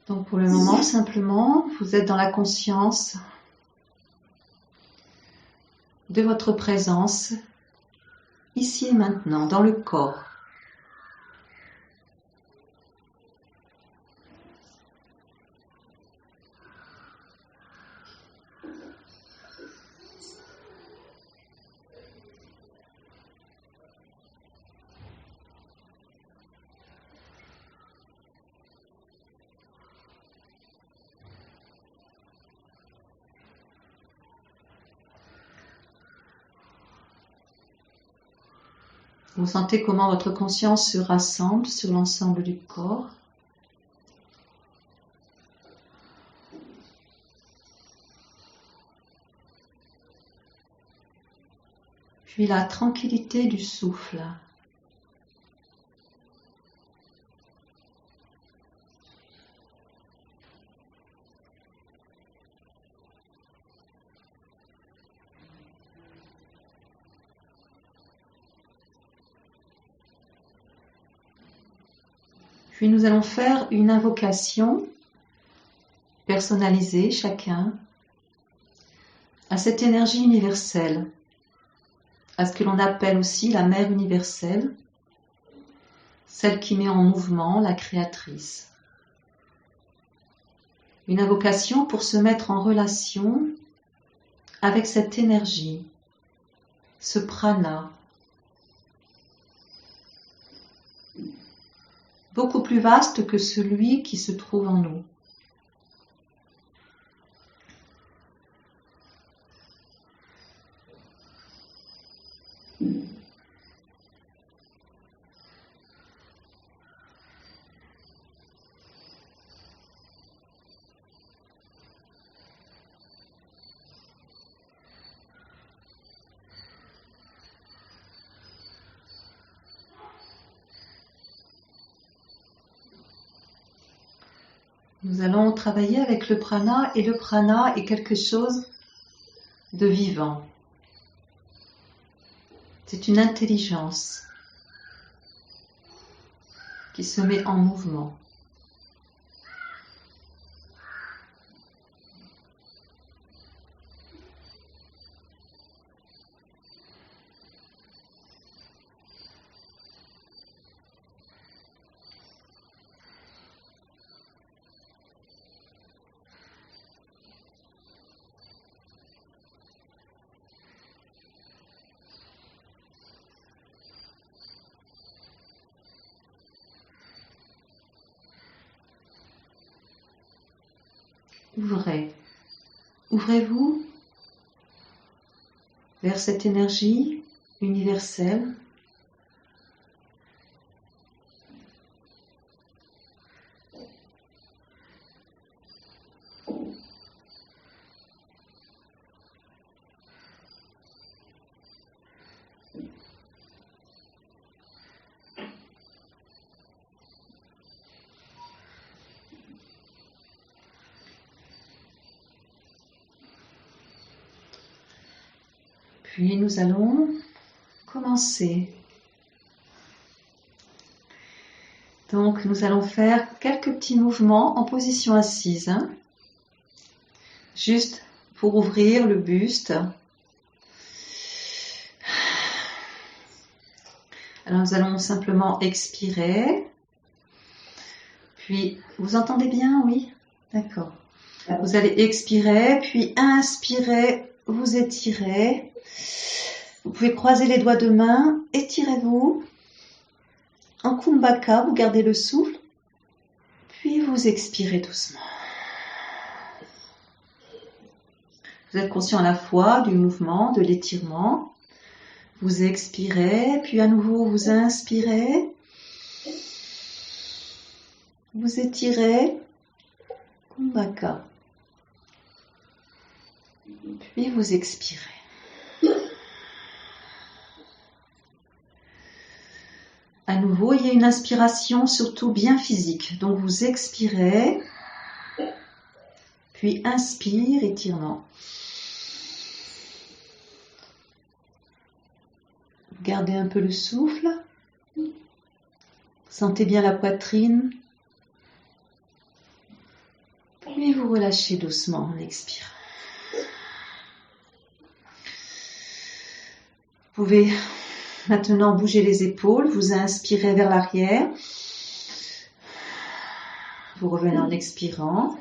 Donc pour le moment, simplement, vous êtes dans la conscience de votre présence, ici et maintenant, dans le corps. Vous sentez comment votre conscience se rassemble sur l'ensemble du corps. Puis la tranquillité du souffle. Puis nous allons faire une invocation personnalisée, chacun, à cette énergie universelle, à ce que l'on appelle aussi la mère universelle, celle qui met en mouvement la créatrice. Une invocation pour se mettre en relation avec cette énergie, ce prana, beaucoup plus vaste que celui qui se trouve en nous. Nous allons travailler avec le prana, et le prana est quelque chose de vivant. C'est une intelligence qui se met en mouvement. Ouvrez-vous vers cette énergie universelle. Puis nous allons commencer. Donc nous allons faire quelques petits mouvements en position assise, juste pour ouvrir le buste. Alors nous allons simplement expirer. Puis, vous entendez bien, oui? D'accord. Vous allez expirer, puis inspirer, vous étirez. Vous pouvez croiser les doigts de main, étirez-vous. En Kumbhaka, vous gardez le souffle, puis vous expirez doucement. Vous êtes conscient à la fois du mouvement, de l'étirement. Vous expirez, puis à nouveau vous inspirez. Vous étirez. Kumbhaka. Puis vous expirez. À nouveau, il y a une inspiration surtout bien physique. Donc vous expirez, puis inspire, étirement. Gardez un peu le souffle. Sentez bien la poitrine. Puis vous relâchez doucement en expirant. Vous pouvez maintenant bouger les épaules, vous inspirez vers l'arrière. Vous revenez en expirant.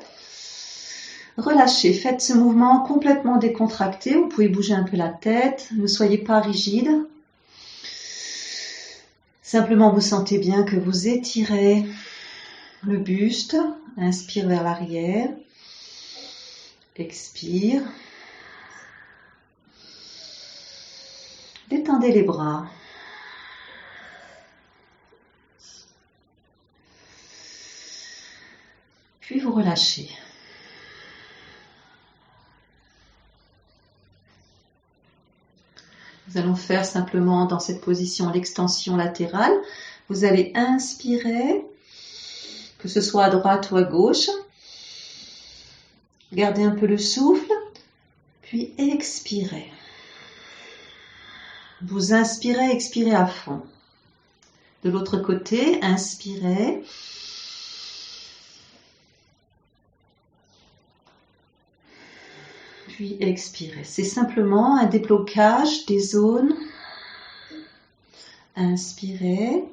Relâchez, faites ce mouvement complètement décontracté. Vous pouvez bouger un peu la tête, ne soyez pas rigide. Simplement, vous sentez bien que vous étirez le buste. Inspire vers l'arrière. Expire. Détendez les bras. Puis vous relâchez. Nous allons faire simplement dans cette position l'extension latérale. Vous allez inspirer, que ce soit à droite ou à gauche. Gardez un peu le souffle, puis expirez. Vous inspirez, expirez à fond. De l'autre côté, inspirez. Puis expirez. C'est simplement un déblocage des zones. Inspirez.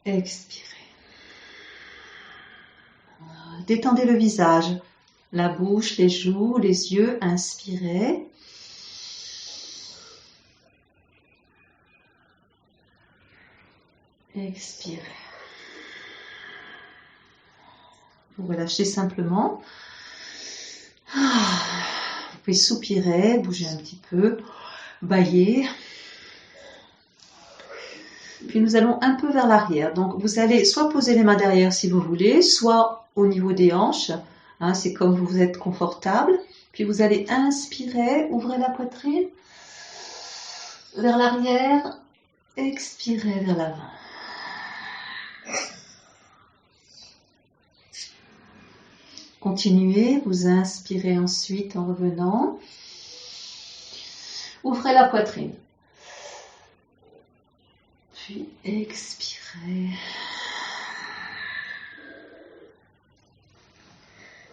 Expirez. Détendez le visage, la bouche, les joues, les yeux. Inspirez. Expirez. Vous relâchez simplement. Vous pouvez soupirer, bouger un petit peu, bâiller. Puis nous allons un peu vers l'arrière. Donc vous allez soit poser les mains derrière si vous voulez, soit au niveau des hanches. C'est comme vous êtes confortable. Puis vous allez inspirer, ouvrez la poitrine vers l'arrière, expirez vers l'avant. Continuez, vous inspirez ensuite en revenant. Ouvrez la poitrine. Puis expirez.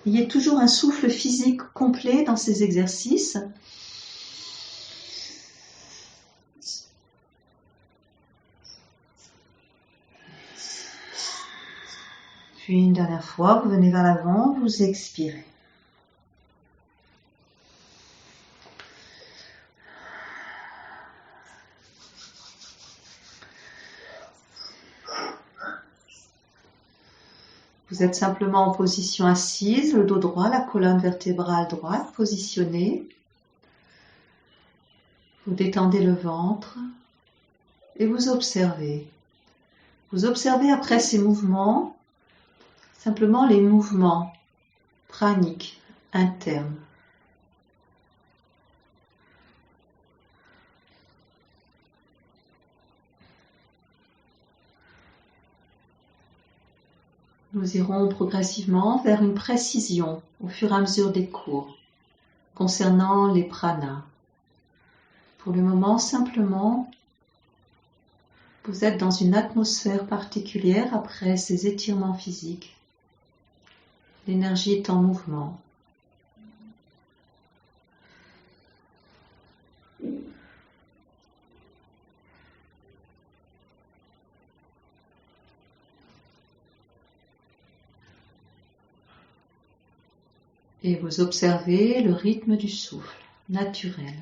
Il y a toujours un souffle physique complet dans ces exercices. Puis une dernière fois, vous venez vers l'avant, vous expirez. Vous êtes simplement en position assise, le dos droit, la colonne vertébrale droite, positionnée. Vous détendez le ventre et vous observez. Vous observez après ces mouvements, simplement les mouvements praniques internes. Nous irons progressivement vers une précision au fur et à mesure des cours concernant les pranas. Pour le moment, simplement, vous êtes dans une atmosphère particulière après ces étirements physiques. L'énergie est en mouvement. Et vous observez le rythme du souffle, naturel.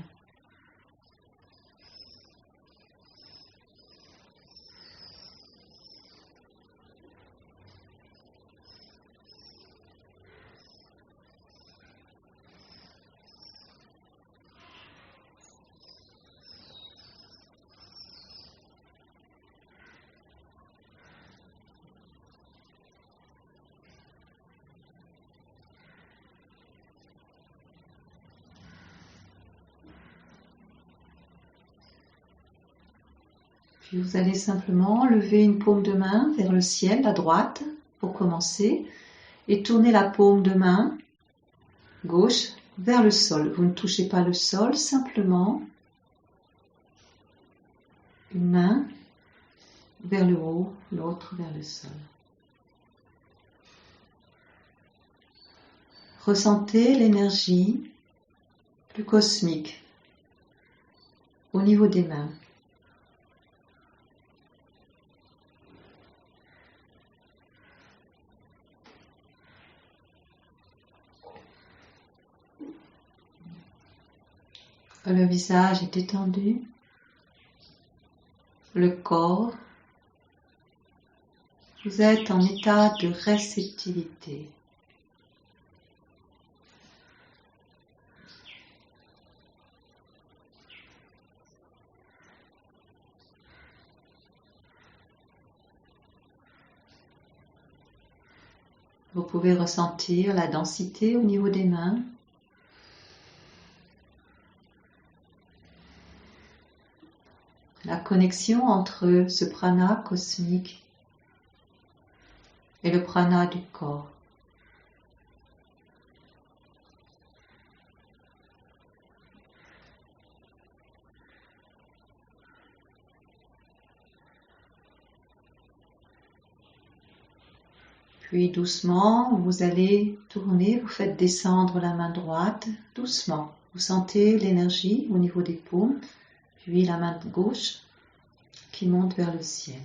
Puis vous allez simplement lever une paume de main vers le ciel, la droite, pour commencer, et tourner la paume de main gauche vers le sol. Vous ne touchez pas le sol, simplement une main vers le haut, l'autre vers le sol. Ressentez l'énergie plus cosmique au niveau des mains. Le visage est détendu, le corps, vous êtes en état de réceptivité. Vous pouvez ressentir la densité au niveau des mains. La connexion entre ce prana cosmique et le prana du corps. Puis doucement, vous allez tourner, vous faites descendre la main droite, doucement. Vous sentez l'énergie au niveau des paumes, puis la main gauche qui monte vers le ciel.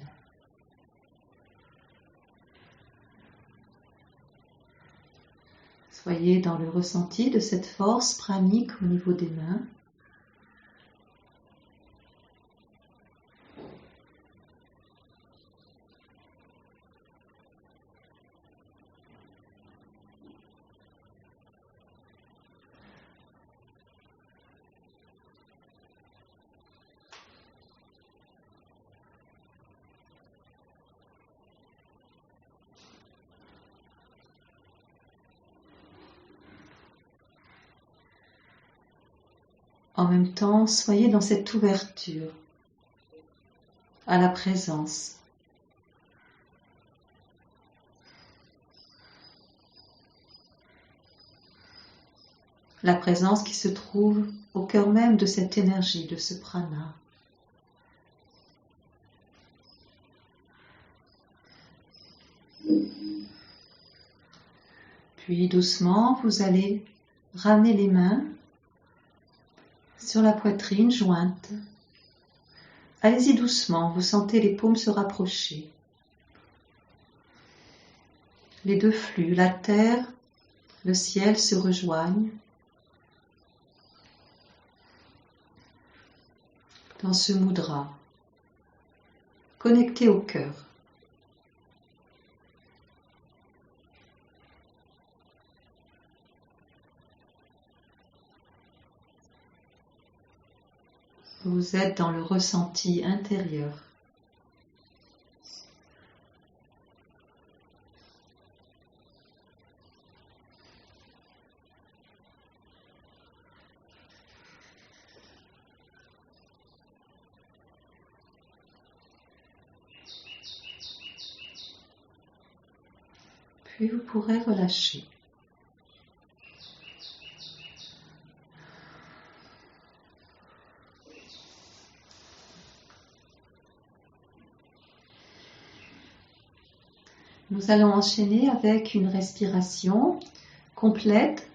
Soyez dans le ressenti de cette force pranique au niveau des mains. En même temps, soyez dans cette ouverture à la présence. La présence qui se trouve au cœur même de cette énergie, de ce prana. Puis doucement, vous allez ramener les mains sur la poitrine jointe. Allez-y doucement, vous sentez les paumes se rapprocher. Les deux flux, la terre, le ciel se rejoignent dans ce mudra, connecté au cœur. Vous êtes dans le ressenti intérieur. Puis vous pourrez relâcher. Nous allons enchaîner avec une respiration complète,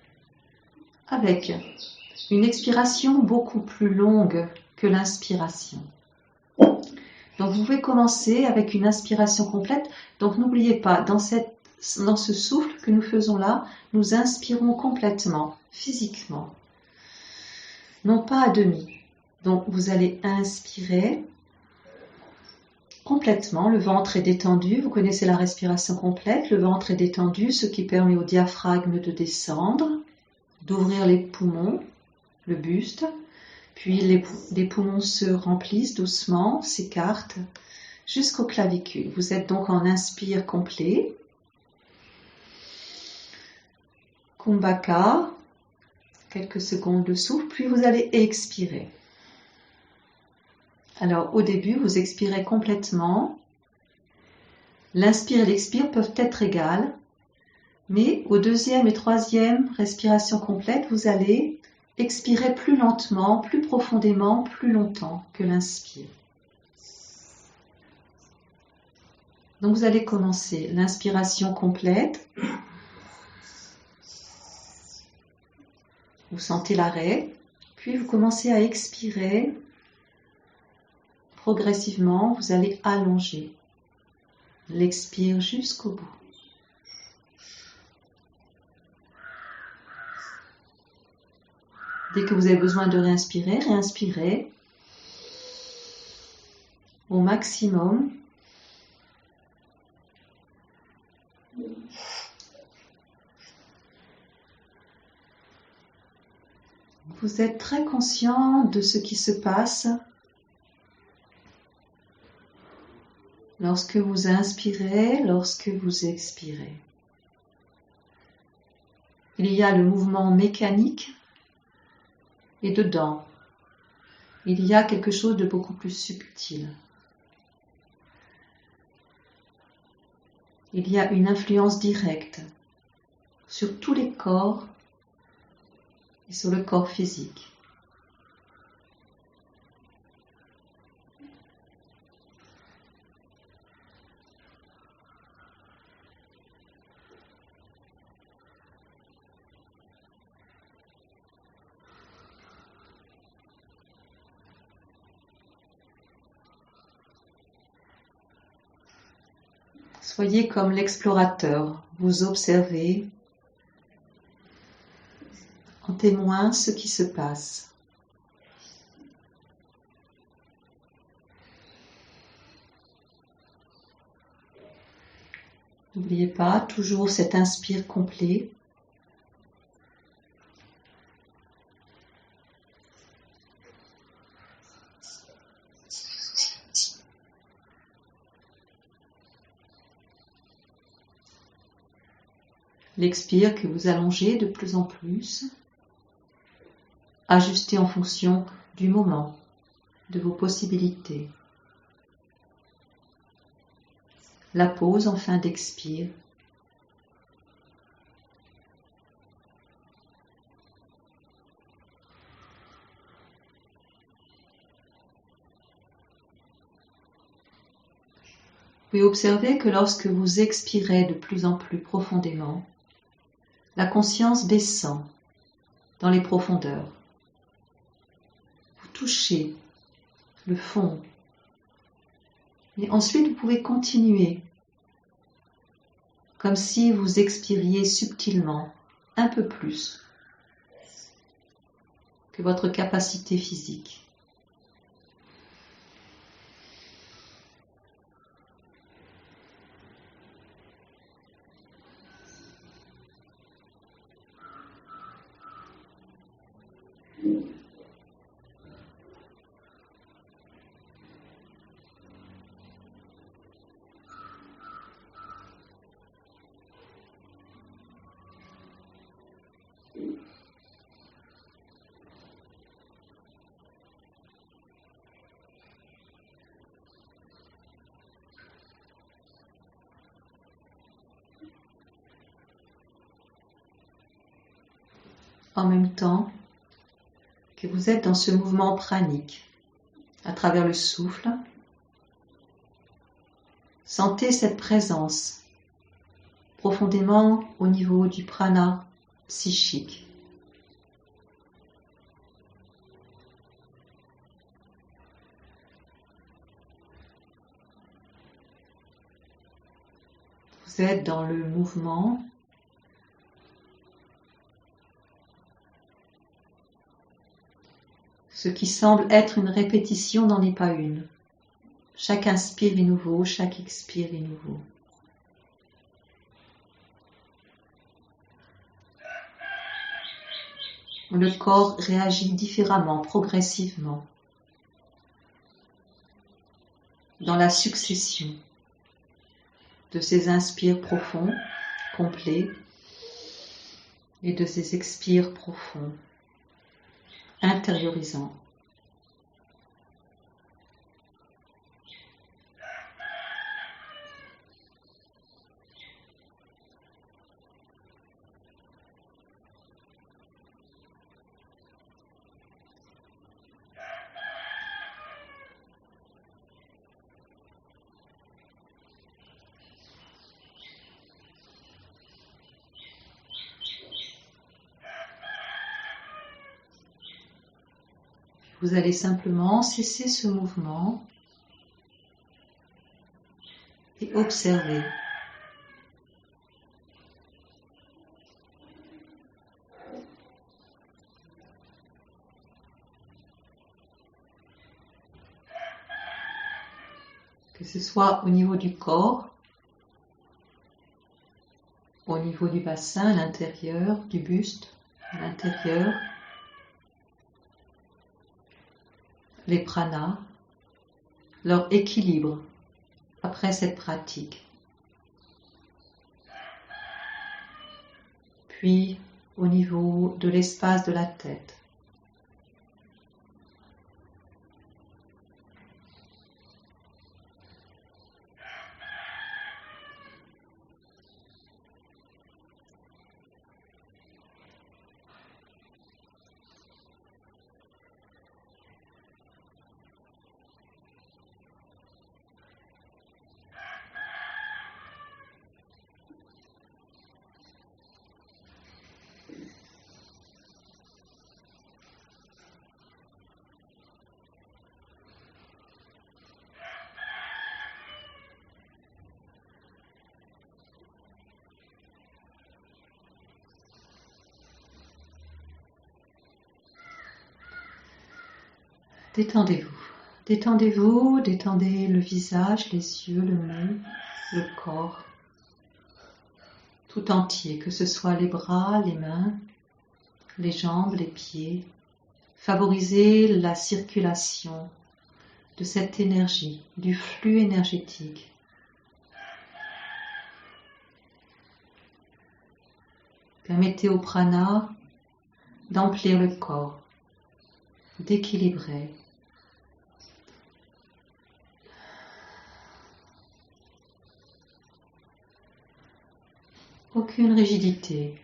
avec une expiration beaucoup plus longue que l'inspiration. Donc vous pouvez commencer avec une inspiration complète. Donc n'oubliez pas, dans ce souffle que nous faisons là, nous inspirons complètement, physiquement, non pas à demi. Donc vous allez inspirer complètement, le ventre est détendu, vous connaissez la respiration complète, le ventre est détendu, ce qui permet au diaphragme de descendre, d'ouvrir les poumons, le buste, puis les poumons se remplissent doucement, s'écartent jusqu'aux clavicules. Vous êtes donc en inspire complet. Kumbhaka, quelques secondes de souffle, puis vous allez expirer. Alors au début, vous expirez complètement. L'inspire et l'expire peuvent être égales, mais au deuxième et troisième respiration complète, vous allez expirer plus lentement, plus profondément, plus longtemps que l'inspire. Donc vous allez commencer l'inspiration complète. Vous sentez l'arrêt, puis vous commencez à expirer. Progressivement, vous allez allonger l'expire jusqu'au bout. Dès que vous avez besoin de réinspirer, réinspirez au maximum. Vous êtes très conscient de ce qui se passe lorsque vous inspirez, lorsque vous expirez. Il y a le mouvement mécanique et dedans, il y a quelque chose de beaucoup plus subtil. Il y a une influence directe sur tous les corps et sur le corps physique. Soyez comme l'explorateur, vous observez en témoin ce qui se passe. N'oubliez pas toujours cet inspire complet. L'expire que vous allongez de plus en plus, ajustez en fonction du moment, de vos possibilités. La pause en fin d'expire. Vous pouvez observer que lorsque vous expirez de plus en plus profondément, la conscience descend dans les profondeurs. Vous touchez le fond. Et ensuite, vous pouvez continuer, comme si vous expiriez subtilement, un peu plus que votre capacité physique. En même temps que vous êtes dans ce mouvement pranique, à travers le souffle, sentez cette présence profondément au niveau du prana psychique. Vous êtes dans le mouvement. Ce qui semble être une répétition n'en est pas une. Chaque inspire est nouveau, chaque expire est nouveau. Le corps réagit différemment, progressivement, dans la succession de ces inspires profonds, complets, et de ces expires profonds, intériorisants. Vous allez simplement cesser ce mouvement et observer. Que ce soit au niveau du corps, au niveau du bassin, à l'intérieur, du buste, à l'intérieur, les pranas, leur équilibre après cette pratique. Puis au niveau de l'espace de la tête. Détendez-vous. Détendez-vous, détendez le visage, les yeux, le nez, le corps, tout entier, que ce soit les bras, les mains, les jambes, les pieds. Favorisez la circulation de cette énergie, du flux énergétique. Permettez au prana d'emplir le corps, d'équilibrer. Aucune rigidité.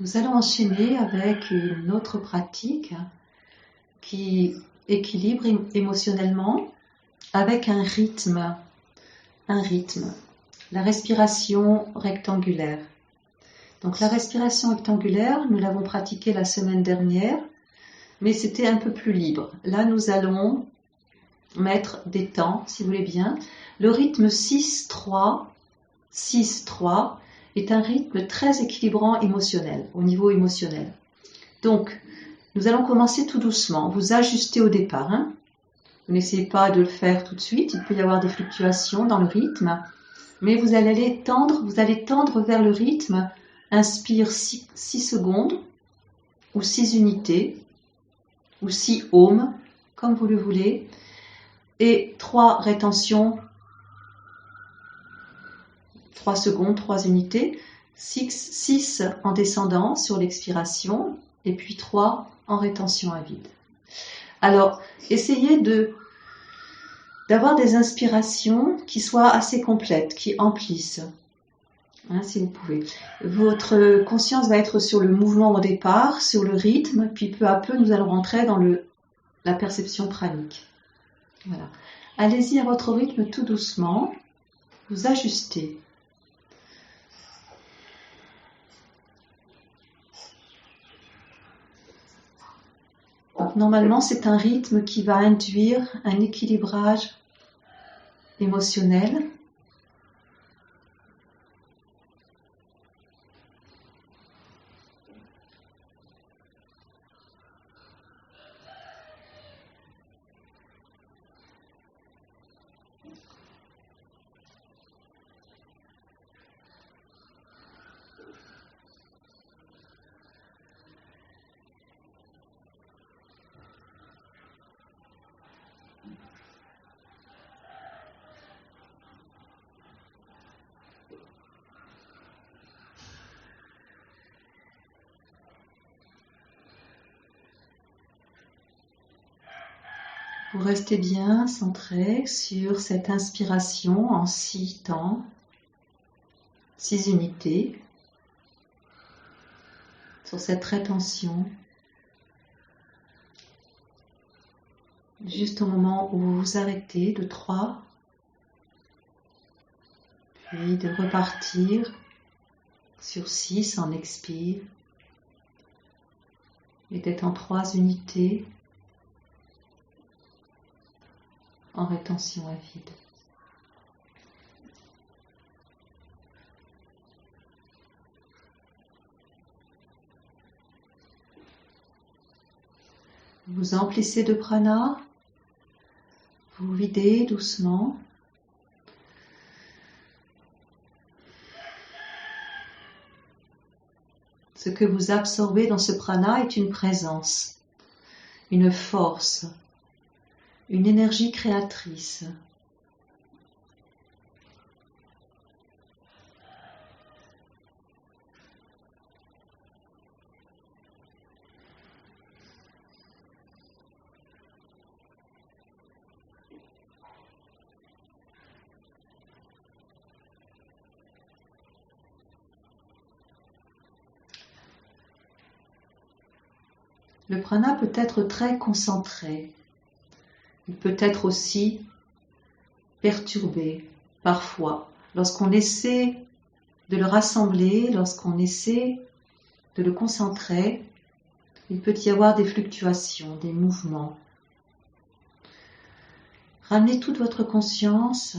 Nous allons enchaîner avec une autre pratique qui équilibre émotionnellement avec un rythme, la respiration rectangulaire. Donc la respiration rectangulaire, nous l'avons pratiquée la semaine dernière, mais c'était un peu plus libre. Là, nous allons mettre des temps, si vous voulez bien. Le rythme 6-3 est un rythme très équilibrant au niveau émotionnel. Donc, nous allons commencer tout doucement. Vous ajustez au départ. Vous n'essayez pas de le faire tout de suite. Il peut y avoir des fluctuations dans le rythme. Mais vous allez tendre vers le rythme. Inspire 6 secondes ou 6 unités ou 6 ohms, comme vous le voulez. Et 3 rétentions, 3 secondes, 3 unités, 6 en descendant sur l'expiration et puis 3 en rétention à vide. Alors, essayez d'avoir des inspirations qui soient assez complètes, qui emplissent, si vous pouvez. Votre conscience va être sur le mouvement au départ, sur le rythme, puis peu à peu, nous allons rentrer dans la perception pranique. Voilà. Allez-y à votre rythme tout doucement, vous ajustez. Donc, normalement, c'est un rythme qui va induire un équilibrage émotionnel. Vous restez bien centré sur cette inspiration en 6 temps, 6 unités, sur cette rétention. Juste au moment où vous vous arrêtez de 3, puis de repartir sur 6 en expire et d'être en 3 unités en rétention à vide. Vous emplissez de prana, vous videz doucement. Ce que vous absorbez dans ce prana est une présence, une force, une énergie créatrice. Le prana peut être très concentré. Il peut être aussi perturbé, parfois. Lorsqu'on essaie de le rassembler, lorsqu'on essaie de le concentrer, il peut y avoir des fluctuations, des mouvements. Ramenez toute votre conscience,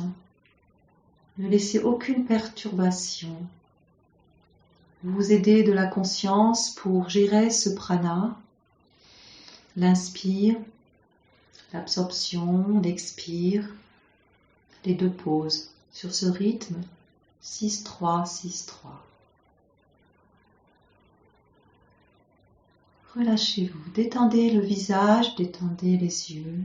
ne laissez aucune perturbation. Vous aidez de la conscience pour gérer ce prana, l'inspire, l'absorption, l'expire, les 2 pauses sur ce rythme 6-3, 6-3. Relâchez-vous, détendez le visage, détendez les yeux.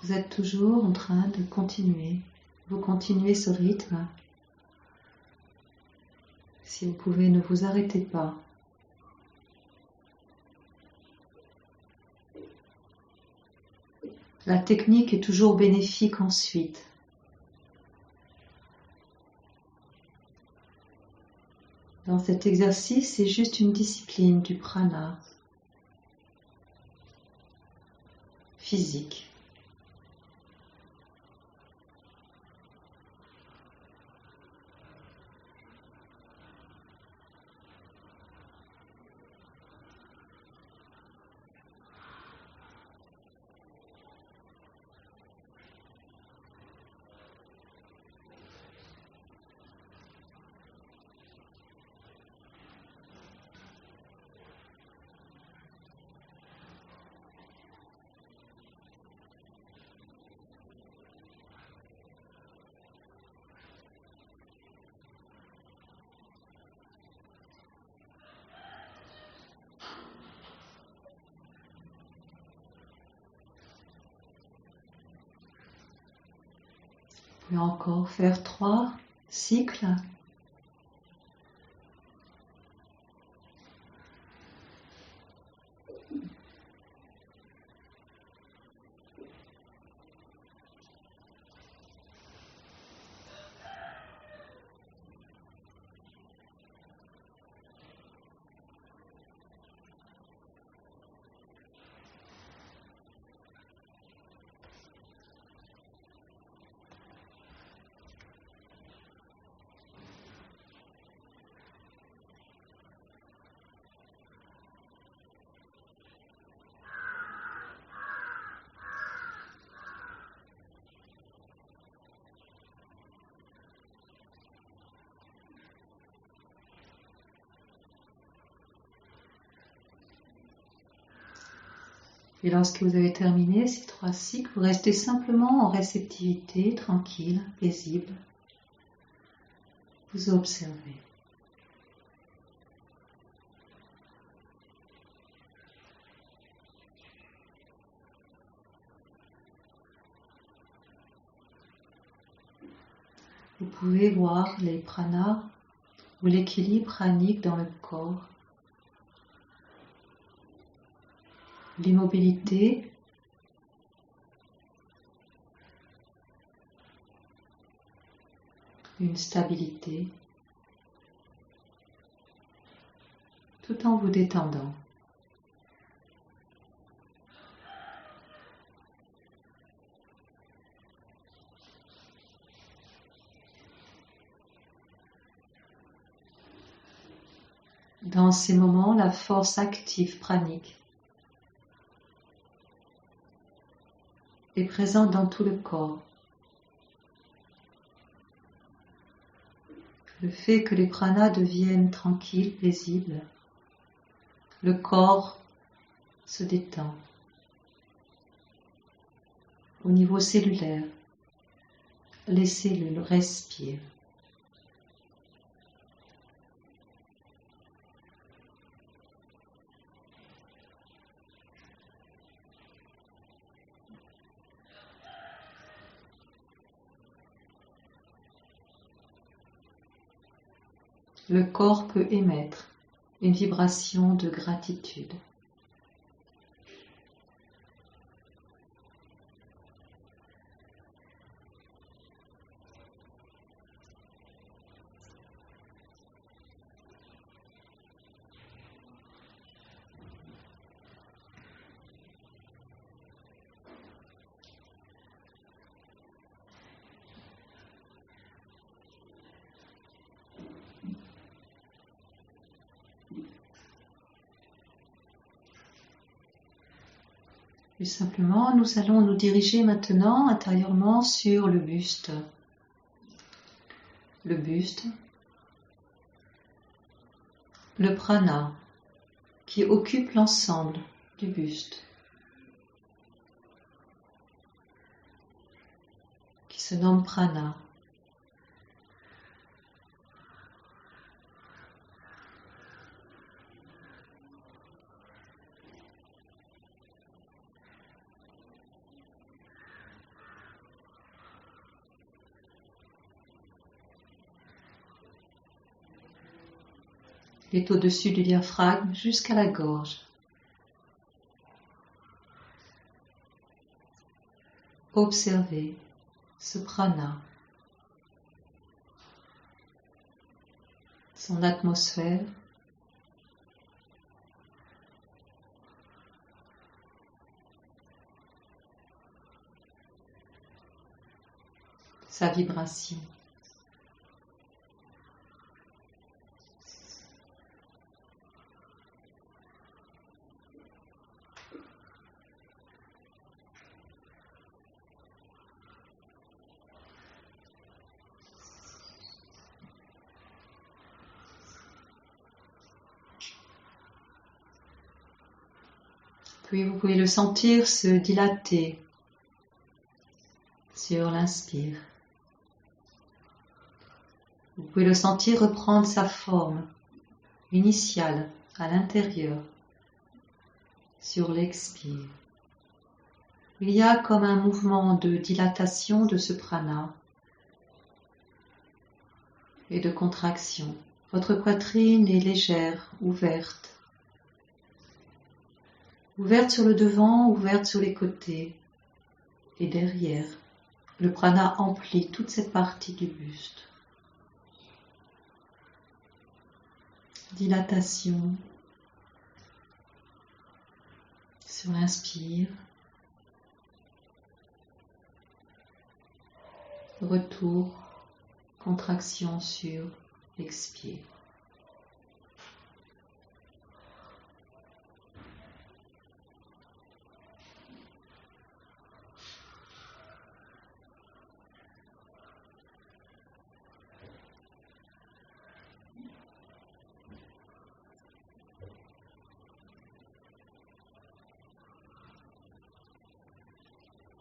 Vous êtes toujours en train de continuer. Vous continuez ce rythme. Si vous pouvez, ne vous arrêtez pas. La technique est toujours bénéfique ensuite. Dans cet exercice, c'est juste une discipline du prana physique. Vous pouvez encore faire 3 cycles. Et lorsque vous avez terminé ces 3 cycles, vous restez simplement en réceptivité, tranquille, paisible. Vous observez. Vous pouvez voir les pranas ou l'équilibre pranique dans le corps, l'immobilité, une stabilité, tout en vous détendant. Dans ces moments, la force active pranique est présente dans tout le corps. Le fait que les pranas deviennent tranquilles, paisibles, le corps se détend. Au niveau cellulaire, les cellules respirent. Le corps peut émettre une vibration de gratitude. Et simplement, nous allons nous diriger maintenant intérieurement sur le buste. Le buste, le prana qui occupe l'ensemble du buste, qui se nomme prana. Il est au-dessus du diaphragme jusqu'à la gorge. Observez ce prana, son atmosphère, sa vibration. Puis vous pouvez le sentir se dilater sur l'inspire. Vous pouvez le sentir reprendre sa forme initiale à l'intérieur sur l'expire. Il y a comme un mouvement de dilatation de ce prana et de contraction. Votre poitrine est légère, ouverte. Ouverte sur le devant, ouverte sur les côtés et derrière. Le prana emplit toute cette partie du buste. Dilatation sur l'inspire. Retour, contraction sur l'expire.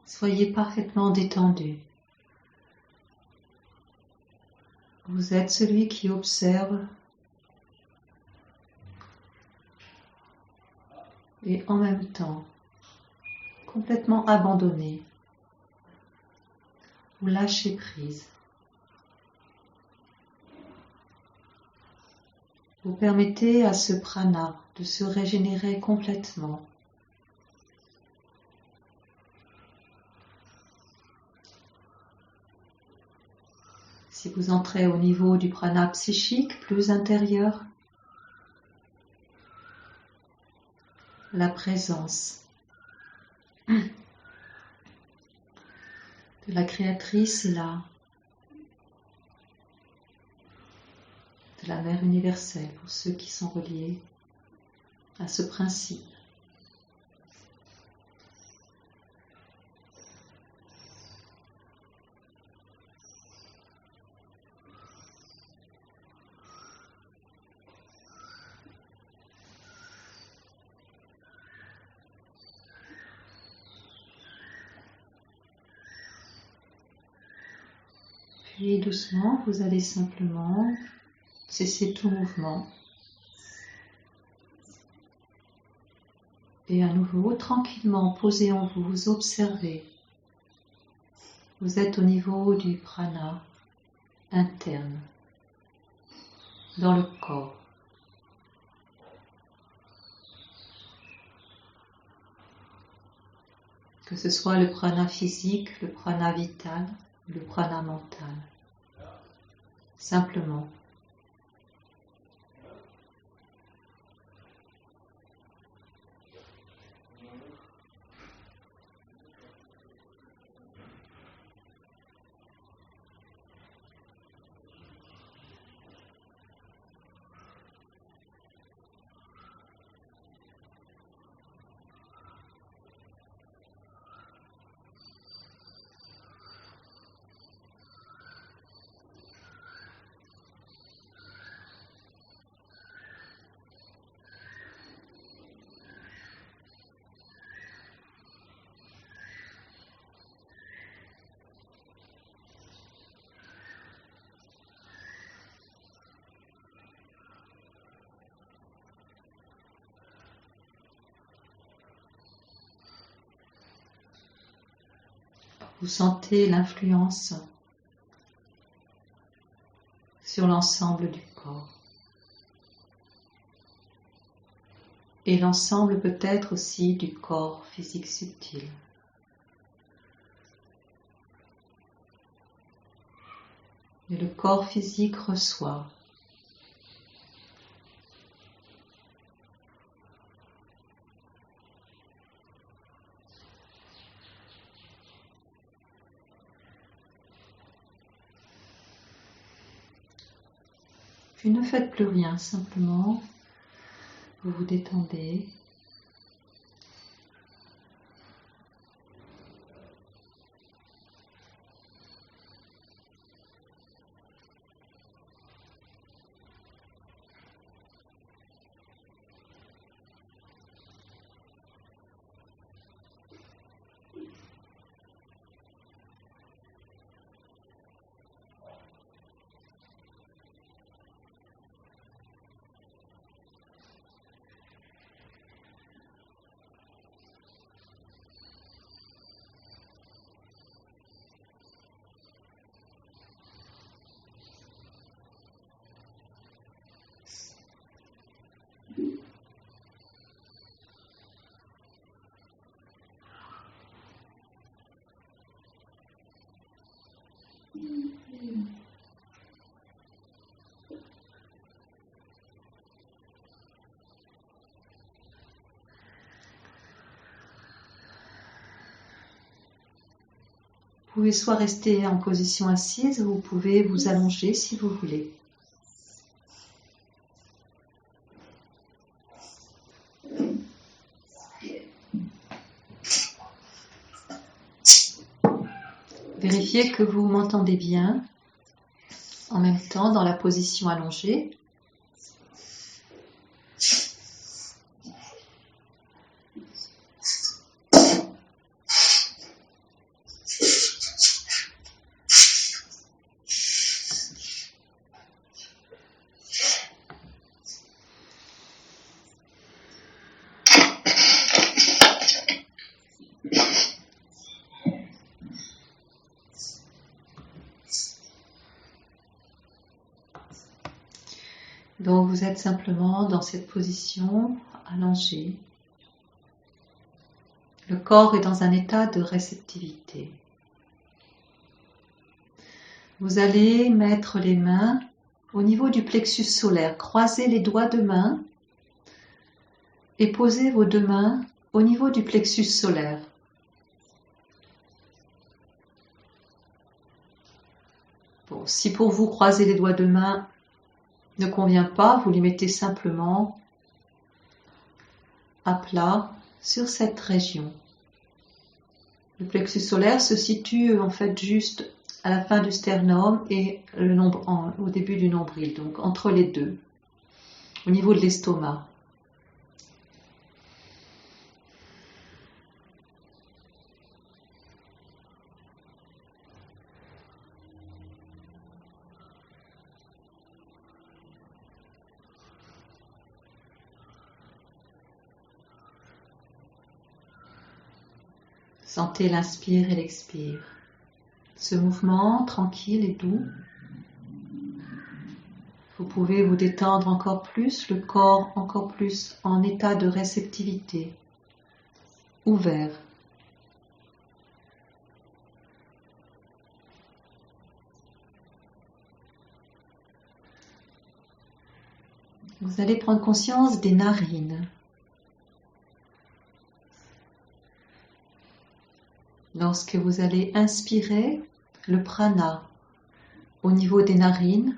Soyez parfaitement détendu. Vous êtes celui qui observe et en même temps complètement abandonné. Vous lâchez prise. Vous permettez à ce prana de se régénérer complètement. Si vous entrez au niveau du prana psychique plus intérieur, la présence de la créatrice est là, de la mère universelle pour ceux qui sont reliés à ce principe. Puis doucement, vous allez simplement cesser tout mouvement. Et à nouveau, tranquillement, posé en vous, vous observez. Vous êtes au niveau du prana interne, dans le corps. Que ce soit le prana physique, le prana vital, le prana mental. Simplement. Vous sentez l'influence sur l'ensemble du corps. Et l'ensemble peut-être aussi du corps physique subtil. Et le corps physique reçoit. Puis ne faites plus rien, simplement vous vous détendez. Vous pouvez soit rester en position assise, ou vous pouvez vous allonger si vous voulez. Vérifiez que vous m'entendez bien en même temps dans la position allongée. Donc vous êtes simplement dans cette position allongée. Le corps est dans un état de réceptivité. Vous allez mettre les mains au niveau du plexus solaire. Croisez les doigts de main et posez vos deux mains au niveau du plexus solaire. Bon, si pour vous croiser les doigts de main ne convient pas, vous les mettez simplement à plat sur cette région. Le plexus solaire se situe en fait juste à la fin du sternum et au début du nombril, donc entre les deux, au niveau de l'estomac. Sentez l'inspire et l'expire. Ce mouvement tranquille et doux. Vous pouvez vous détendre encore plus, le corps encore plus en état de réceptivité, ouvert. Vous allez prendre conscience des narines. Lorsque vous allez inspirer le prana au niveau des narines,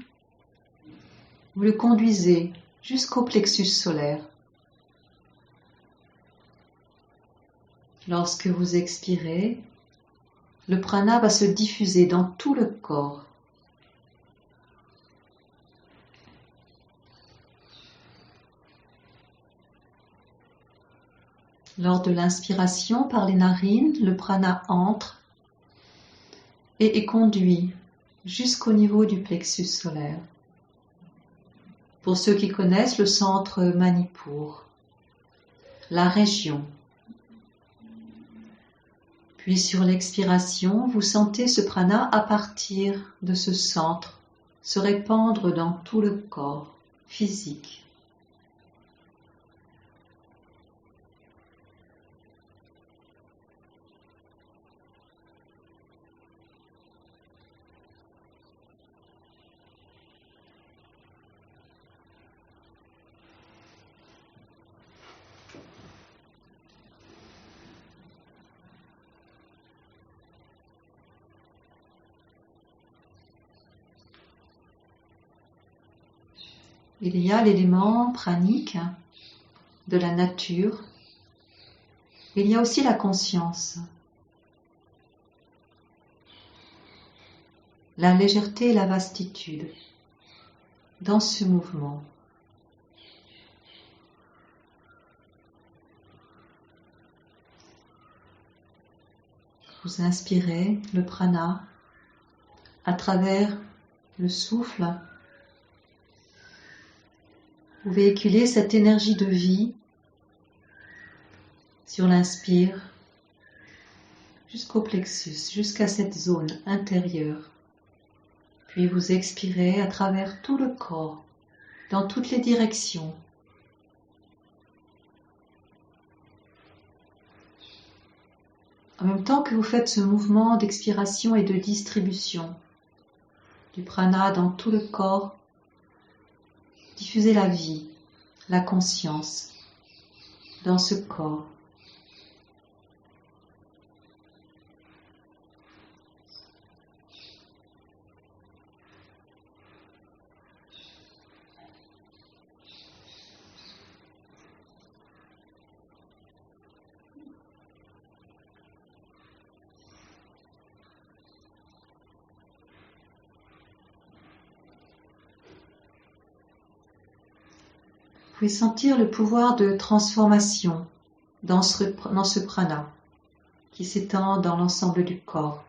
vous le conduisez jusqu'au plexus solaire. Lorsque vous expirez, le prana va se diffuser dans tout le corps. Lors de l'inspiration par les narines, le prana entre et est conduit jusqu'au niveau du plexus solaire. Pour ceux qui connaissent le centre Manipur, la région. Puis sur l'expiration, vous sentez ce prana à partir de ce centre se répandre dans tout le corps physique. Il y a l'élément pranique de la nature. Il y a aussi la conscience, la légèreté et la vastitude dans ce mouvement. Vous inspirez le prana à travers le souffle. Vous véhiculez cette énergie de vie sur l'inspire jusqu'au plexus, jusqu'à cette zone intérieure. Puis vous expirez à travers tout le corps, dans toutes les directions. En même temps que vous faites ce mouvement d'expiration et de distribution du prana dans tout le corps, diffusez la vie, la conscience dans ce corps. Vous pouvez sentir le pouvoir de transformation dans ce prana qui s'étend dans l'ensemble du corps.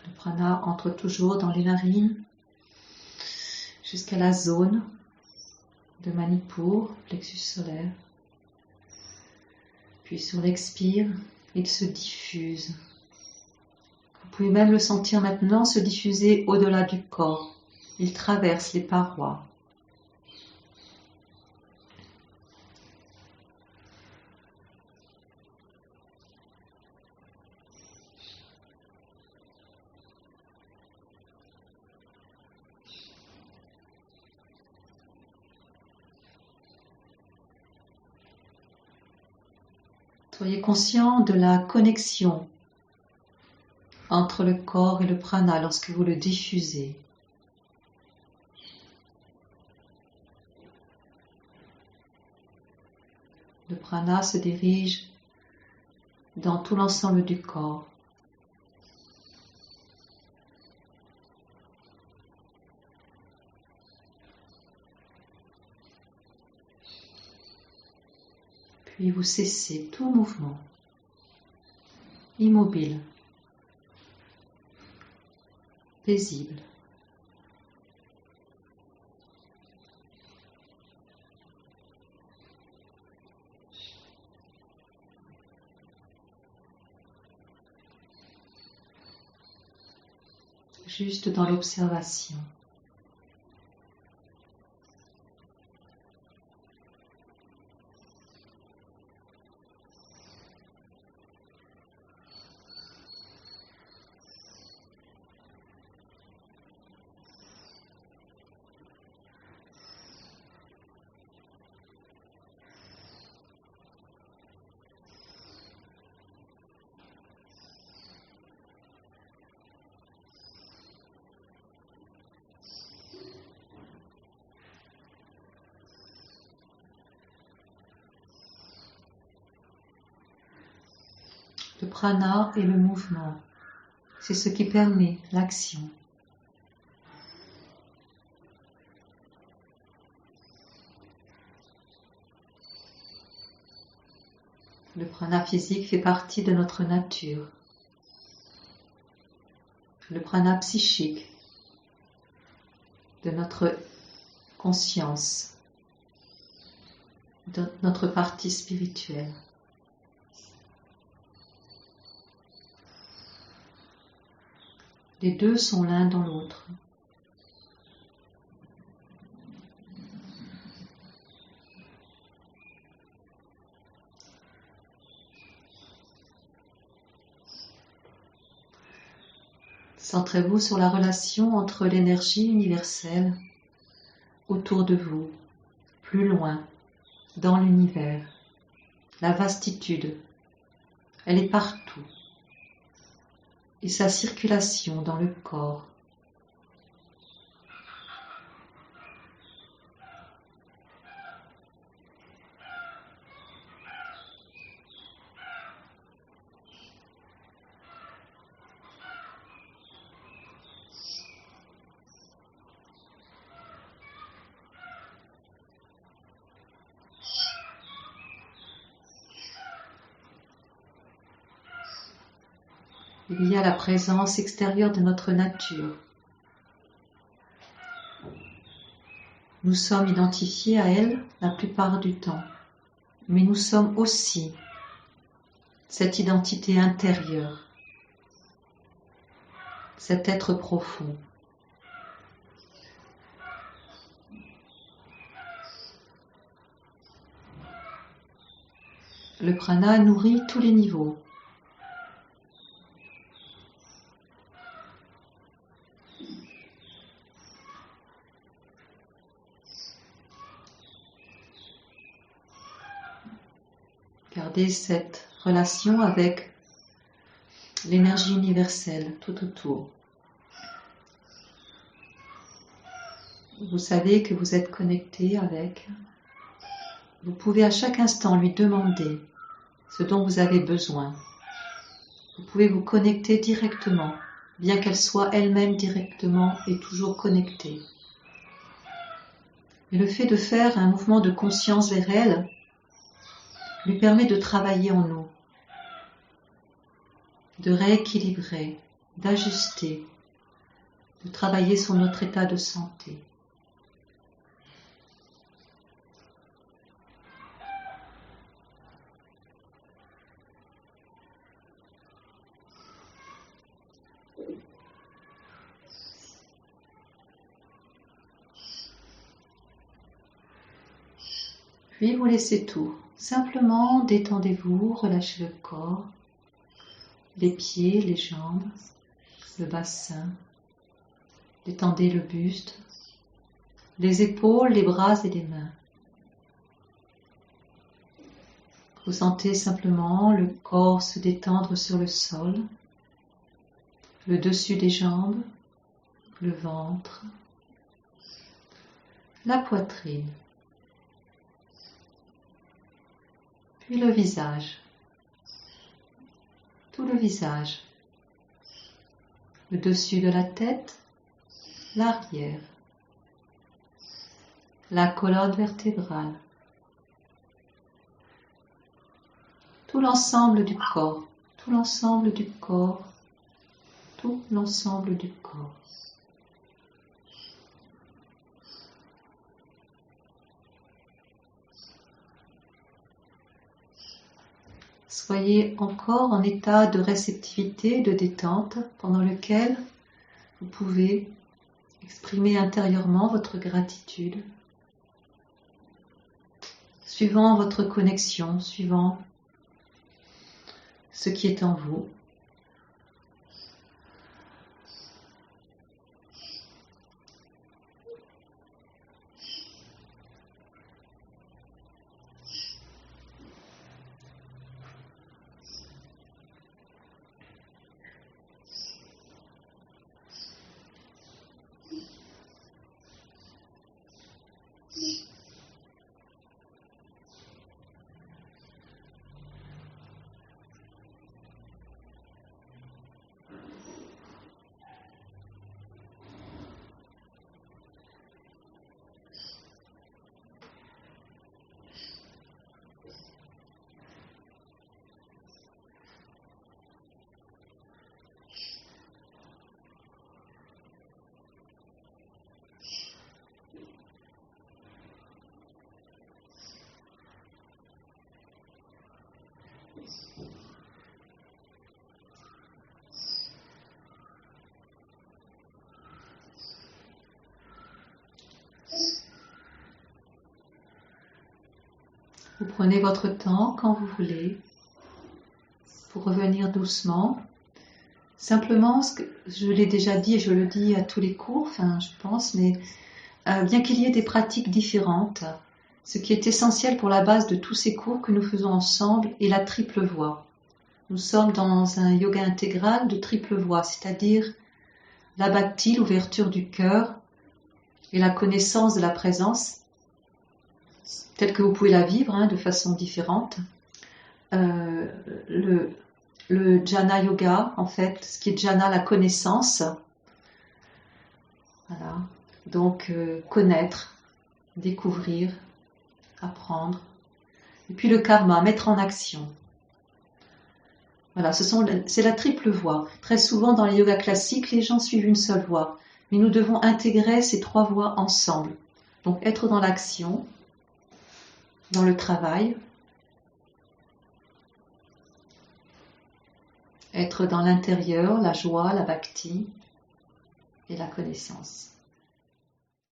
Le prana entre toujours dans les narines. jusqu'à la zone de Manipur, plexus solaire. Puis sur l'expire, il se diffuse. Vous pouvez même le sentir maintenant se diffuser au-delà du corps. Il traverse les parois. Soyez conscient de la connexion entre le corps et le prana lorsque vous le diffusez. Le prana se dirige dans tout l'ensemble du corps. Puis vous cessez tout mouvement, immobile, paisible. Juste dans l'observation. Le prana et le mouvement, c'est ce qui permet l'action. Le prana physique fait partie de notre nature. Le prana psychique, de notre conscience, de notre partie spirituelle. Les deux sont l'un dans l'autre. Centrez-vous sur la relation entre l'énergie universelle autour de vous, plus loin, dans l'univers, la vastitude. Elle est partout. Et sa circulation dans le corps. Il y a la présence extérieure de notre nature. Nous sommes identifiés à elle la plupart du temps, mais nous sommes aussi cette identité intérieure, cet être profond. Le prana nourrit tous les niveaux. Gardez cette relation avec l'énergie universelle tout autour. Vous savez que vous êtes connecté avec. Vous pouvez à chaque instant lui demander ce dont vous avez besoin. Vous pouvez vous connecter directement, bien qu'elle soit elle-même directement et toujours connectée. Et le fait de faire un mouvement de conscience vers elle lui permet de travailler en nous, de rééquilibrer, d'ajuster, de travailler sur notre état de santé. Puis vous laissez tout. Simplement détendez-vous, relâchez le corps, les pieds, les jambes, le bassin. Détendez le buste, les épaules, les bras et les mains. Vous sentez simplement le corps se détendre sur le sol, le dessus des jambes, le ventre, la poitrine, puis le visage, tout le visage, le dessus de la tête, l'arrière, la colonne vertébrale, tout l'ensemble du corps, tout l'ensemble du corps, tout l'ensemble du corps. Soyez encore en état de réceptivité, de détente, pendant lequel vous pouvez exprimer intérieurement votre gratitude, suivant votre connexion, suivant ce qui est en vous. Vous prenez votre temps quand vous voulez pour revenir doucement. Simplement, ce que je l'ai déjà dit et je le dis à tous les cours, enfin je pense, mais bien qu'il y ait des pratiques différentes, ce qui est essentiel pour la base de tous ces cours que nous faisons ensemble est la triple voie. Nous sommes dans un yoga intégral de triple voie, c'est-à-dire la bhakti, l'ouverture du cœur et la connaissance de la présence, telle que vous pouvez la vivre de façon différente. Le jhana yoga, en fait, ce qui est jhana, la connaissance. Voilà. Donc, connaître, découvrir, apprendre. Et puis le karma, mettre en action. Voilà, c'est la triple voie. Très souvent, dans les yogas classiques, les gens suivent une seule voie. Mais nous devons intégrer ces trois voies ensemble. Donc, être dans l'action, dans le travail, être dans l'intérieur, la joie, la bhakti et la connaissance.